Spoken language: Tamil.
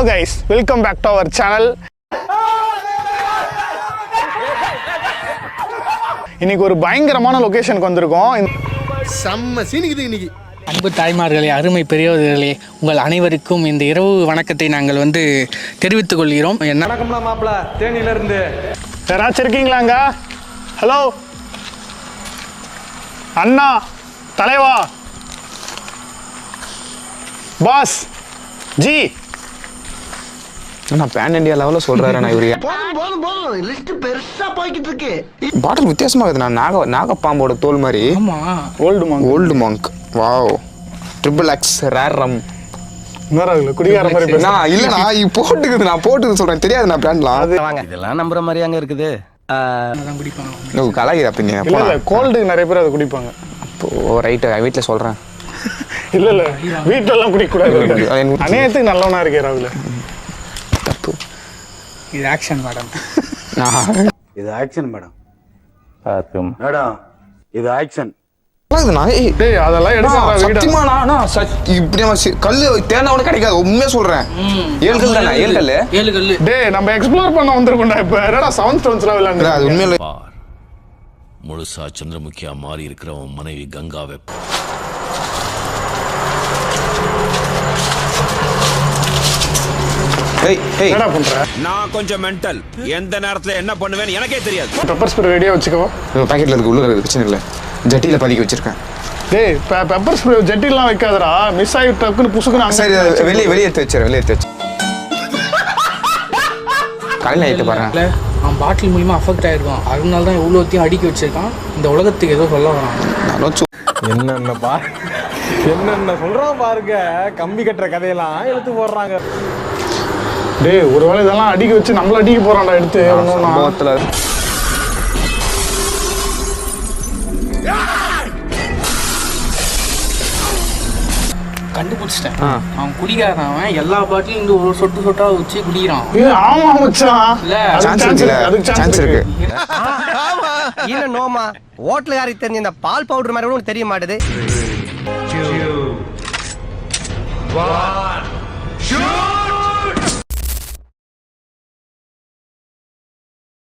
guys, welcome back to our channel. இன்னைக்கு ஒரு பயங்கரமான லொகேஷனுக்கு வந்திருக்கோம். செம்ம சீனிக்குது இன்னைக்கு. அன்பு தாய்மார்களே, அருமை பெரியவர்களே, உங்கள் அனைவருக்கும் இந்த இரவு வணக்கத்தை நாங்கள் தெரிவித்துக் கொள்கிறோம். என்ன வணக்கம்னா மாப்பிள்ள, தேனியில இருந்து யாராச்சும் இருக்கீங்களாங்க? ஹலோ அண்ணா, தலைவா, பாஸ் ஜி. நான் பேன் இண்டியா லெவலில் சொல்கிறாரு. நான் இவரு போதும் லிஸ்ட் பெருசா போய்கிட்டு இருக்கு. பாட்டில் வித்தியாசமாக இருக்குது. நான் நாகப்பாம்போட தோல் மாதிரி. Old Monk. Wow. Triple X rare rum. குடிகார மாதிரி நான் இல்லைண்ணா, போட்டுக்குது. நான் போட்டுக்கு சொல்கிறேன், தெரியாது நான் பிராண்ட்லாம். இதெல்லாம் நம்புற மாதிரி அங்கே இருக்குது. கலாகிதா பின்ன கோல்டு நிறைய பேர் அதை குடிப்பாங்க. ஓ ரைட்டு, வீட்டில் சொல்கிறேன். இல்ல வீட்டுல எல்லாம் குடிக்கூடாது. அநேகத்துக்கு நல்லவனா இருக்கே ராகுல. தப்பு. இது ஆக்ஷன் மேடம். இது ஆக்ஷன் மேடம். மேடம் இது ஆக்ஷன். அதெல்லாம் கல்லு தேர்ந்தவன கிடைக்காது. உண்மையா சொல்றேன். 7 கல் தானே? 7 கல்லு. டேய், நம்ம எக்ஸ்ப்ளோர் பண்ண வந்திருக்கோம்டா. இப்ப என்னடா 7 ஸ்டோன்ஸ்லாம் விளையாண்டு. அது உண்மையில முழுசா சந்திரமுகியா மாறி இருக்கிறவன் மனைவி கங்காவை என்னடா பண்ற? நான் கொஞ்சம் மென்டல். எந்த நேரத்துல என்ன பண்ணுவேன்னு எனக்கே தெரியாது. பெப்பர் ஸ்ப்ரே ரெடியா வச்சுக்கோ. பாக்கெட்ல இருக்கு, உள்ள இருக்கு, பிரச்சனை இல்ல. ஜட்டில பதுக்கி வச்சிருக்கேன். டேய், பெப்பர் ஸ்ப்ரே ஜட்டிலாம் வைக்காதடா. மிஸ் ஆகி டக்குன்னு புசுக்குன்னு. சரி, வெளியே எடுத்து வச்சிரு. காலையில நைட்டு பாருங்க. அவன் பாட்டில் மூலியமா அஃபெக்ட் ஆயிருக்கான். அதனால தான் எவ்வளோத்தையும் அடுக்கி வச்சிருக்கான். இந்த உலகத்துக்கு ஏதோ சொல்ல வரான். என்னென்ன சொல்றான் பாருங்க. கம்பி கட்டுற கதையெல்லாம் எடுத்து போடுறாங்க. டேய், ஒருவேளை இதெல்லாம் அடிக்க வச்சு நம்மள அடிக்க போறான்டா எடுத்து. கண்டுபிடிச்சிட்டேன். அவன் குடிக்காரன். அவன் எல்லா பாட்டிலும் இந்த ஒரு சொட்டு சொட்டா வச்சு குடிக்கிறான். ஆமா மச்சான். சான்ஸ் இருக்கு. இல்ல நோமா ஹோட்டல் யாருக்கு தெரிஞ்ச இந்த பால் பவுடர் மாதிரி ஒன்றும் தெரிய மாட்டேது. Two, 1, shoot!